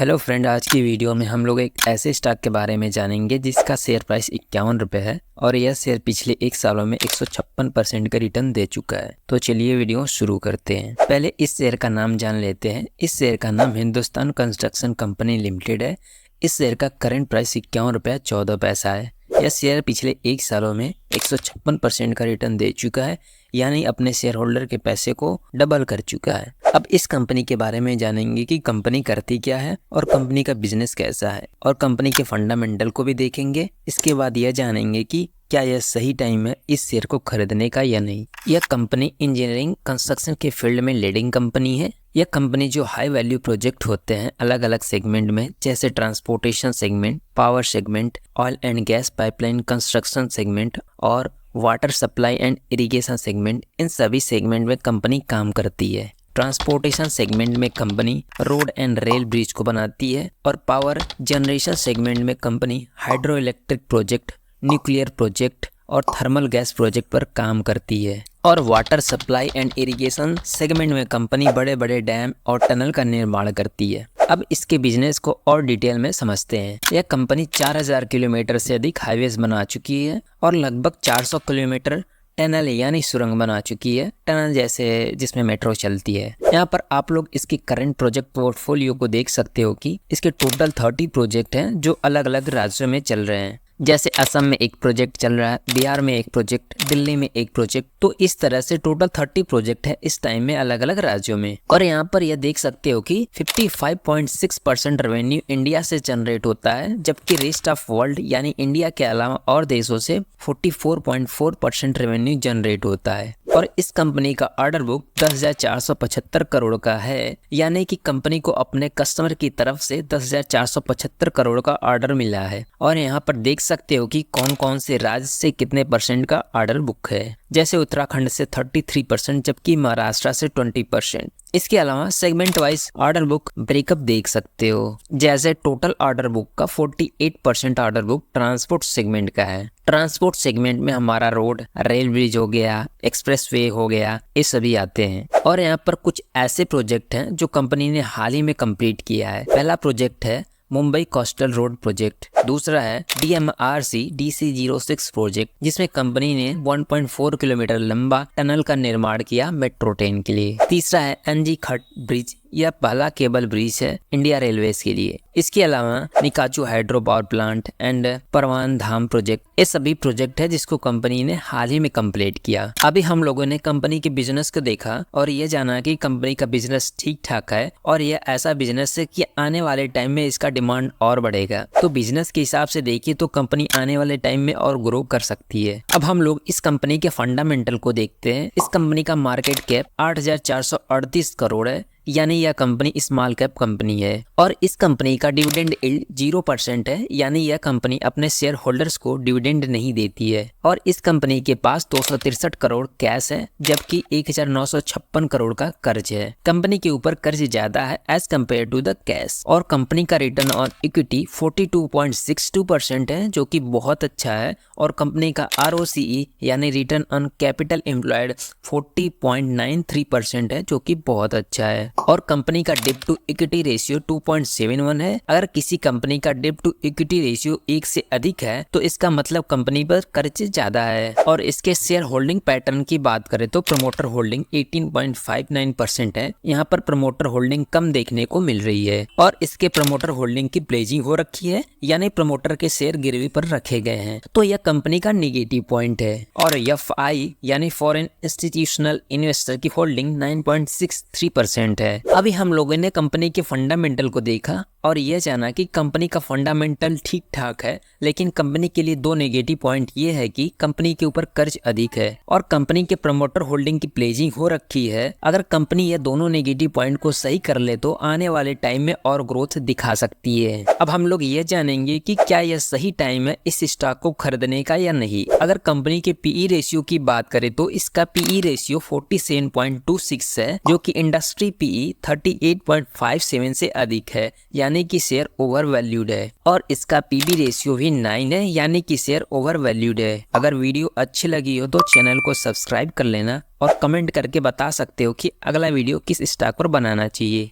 Hello friend, आज की video में हम लोग एक ऐसे स्टॉक के बारे में जानेंगे जिसका शेयर प्राइस 51 रुपये है और यह शेयर पिछले 1 सालों में 156% का रिटर्न दे चुका है। तो चलिए वीडियो शुरू करते हैं। पहले इस शेयर का नाम जान लेते हैं। इस शेयर का नाम हिंदुस्तान कंस्ट्रक्शन कंपनी लिमिटेड है। इस शेयर का करंट प्राइस 51 रुपये 14 पैसा है। यह शेयर पिछले 1 सालों में 156% का रिटर्न दे चुका है, यानी अपने शेयर होल्डर के पैसे को डबल कर चुका है। अब इस कंपनी के बारे में जानेंगे कि कंपनी करती क्या है और कंपनी का बिजनेस कैसा है, और कंपनी के फंडामेंटल को भी देखेंगे। इसके बाद यह जानेंगे कि क्या यह सही टाइम है इस शेयर को खरीदने का या नहीं। यह कंपनी इंजीनियरिंग कंस्ट्रक्शन के फील्ड में लीडिंग कंपनी है। यह कंपनी जो हाई वैल्यू प्रोजेक्ट होते हैं अलग अलग सेगमेंट में, जैसे transportation segment, power segment, oil and gas pipeline construction segment और water supply and irrigation segment, इन सभी सेगमेंट में कंपनी काम करती है। ट्रांसपोर्टेशन सेगमेंट में company road and rail bridge को बनाती है और पावर जनरेशन सेगमेंट में company hydro electric project, nuclear project और थर्मल गैस प्रोजेक्ट पर काम करती है। और water supply and irrigation segment में कंपनी बड़े बड़े डैम और टनल का निर्माण करती है। अब इसके बिजनेस को और डिटेल में समझते हैं। यह कंपनी 4000 किलोमीटर से अधिक हाईवेज बना चुकी है और लगभग 400 किलोमीटर टनल यानी सुरंग बना चुकी है, टनल जैसे जिसमें मेट्रो चलती है। यहाँ पर आप लोग इसकी करंट प्रोजेक्ट पोर्टफोलियो को देख सकते हो कि इसके टोटल 30 प्रोजेक्ट हैं जो अलग अलग राज्यों में चल रहे हैं। जैसे असम में एक प्रोजेक्ट चल रहा है, बिहार में एक प्रोजेक्ट, दिल्ली में एक प्रोजेक्ट। तो इस तरह से टोटल 30 प्रोजेक्ट है इस टाइम में अलग अलग राज्यों में। और यहाँ पर यह देख सकते हो कि 55.6% रेवेन्यू इंडिया से जनरेट होता है, जबकि रेस्ट ऑफ वर्ल्ड यानी इंडिया के अलावा और देशों से 44.4% रेवेन्यू जनरेट होता है। और इस कंपनी का ऑर्डर बुक 10,475 करोड़ का है, यानी कि कंपनी को अपने कस्टमर की तरफ से 10,475 करोड़ का ऑर्डर मिला है। और यहाँ पर देख सकते हो कि कौन कौन से राज्य से कितने % का ऑर्डर बुक है। जैसे उत्तराखंड से 33%, जबकि महाराष्ट्र से 20%। इसके अलावा segment wise order book breakup देख सकते हो। जैसे टोटल ऑर्डर बुक का 48% ऑर्डर बुक ट्रांसपोर्ट सेगमेंट का है। ट्रांसपोर्ट सेगमेंट में हमारा रोड, रेल ब्रिज हो गया, एक्सप्रेसवे हो गया, ये सभी आते हैं। और यहाँ पर कुछ ऐसे प्रोजेक्ट हैं जो कंपनी ने हाल ही में कंप्लीट किया है। पहला प्रोजेक्ट है मुंबई कोस्टल रोड प्रोजेक्ट। दूसरा है DMRC DC06 प्रोजेक्ट, जिसमें कंपनी ने 1.4 किलोमीटर लंबा टनल का निर्माण किया मेट्रो ट्रेन के लिए। तीसरा है NG खट ब्रिज, यह पहला केबल ब्रिज है इंडिया रेलवेज के लिए। इसके अलावा निकाचू हाइड्रो पावर प्लांट एंड परवान धाम प्रोजेक्ट, ये सभी प्रोजेक्ट है जिसको कंपनी ने हाल ही में कंप्लीट किया। अभी हम लोगों ने कंपनी के बिजनेस को देखा और ये जाना कि कंपनी का बिजनेस ठीक ठाक है और यह ऐसा बिजनेस है कि आने वाले टाइम में इसका डिमांड और बढ़ेगा। तो बिजनेस के हिसाब से देखिए तो कंपनी आने वाले टाइम में और ग्रो कर सकती है। अब हम लोग इस कंपनी के फंडामेंटल को देखते हैं। इस कंपनी का मार्केट कैप 8,438 करोड़ है, यानी यह कंपनी स्मॉल कैप कंपनी है। और इस कंपनी का डिविडेंड यील्ड 0% है, यानी यह कंपनी अपने शेयर होल्डर्स को डिविडेंड नहीं देती है। और इस कंपनी के पास 263 करोड़ कैश है, जबकि 1956 करोड़ का कर्ज है। कंपनी के ऊपर कर्ज ज्यादा है as compare to the cash. और कंपनी का रिटर्न ऑन इक्विटी 42.62% है, जो कि बहुत अच्छा है। और कंपनी का ROCE यानी रिटर्न ऑन कैपिटल एम्प्लॉयड 40.93% है, जो कि बहुत अच्छा है। और कंपनी का डेब्ट टू इक्विटी रेशियो 2.71 है। अगर किसी कंपनी का डेब्ट टू इक्विटी रेशियो 1 से अधिक है तो इसका मतलब कंपनी पर कर्ज ज्यादा है। और इसके शेयर होल्डिंग पैटर्न की बात करें तो प्रमोटर होल्डिंग 18.59% है। यहाँ पर प्रमोटर होल्डिंग कम देखने को मिल रही है। और इसके प्रमोटर होल्डिंग की प्लेजिंग हो रखी है, यानी प्रमोटर के शेयर गिरवी पर रखे गए हैं। तो यह कंपनी का नेगेटिव पॉइंट है। और FI यानी फॉरेन इंस्टीट्यूशनल इन्वेस्टर की होल्डिंग 9.63% है। अभी हम लोगों ने कंपनी के फंडामेंटल को देखा और यह जाना कि कंपनी का फंडामेंटल ठीक ठाक है, लेकिन कंपनी के लिए 2 नेगेटिव पॉइंट ये है कि कंपनी के ऊपर कर्ज अधिक है और कंपनी के प्रमोटर होल्डिंग की प्लेजिंग हो रखी है। अगर कंपनी ये दोनों नेगेटिव पॉइंट को सही कर ले तो आने वाले टाइम में और ग्रोथ दिखा सकती है। अब हम लोग ये जानेंगे कि क्या यह सही टाइम है इस स्टॉक को खरीदने का या नहीं। अगर कंपनी के PE रेशियो की बात करें तो इसका PE रेशियो 47.26 है, जो कि इंडस्ट्री PE 38.57 से अधिक है, यानी कि शेयर ओवर वैल्यूड है। और इसका PB रेशियो भी 9 है, यानी कि शेयर ओवर वैल्यूड है। अगर वीडियो अच्छी लगी हो तो चैनल को सब्सक्राइब कर लेना और कमेंट करके बता सकते हो कि अगला वीडियो किस स्टॉक पर बनाना चाहिए।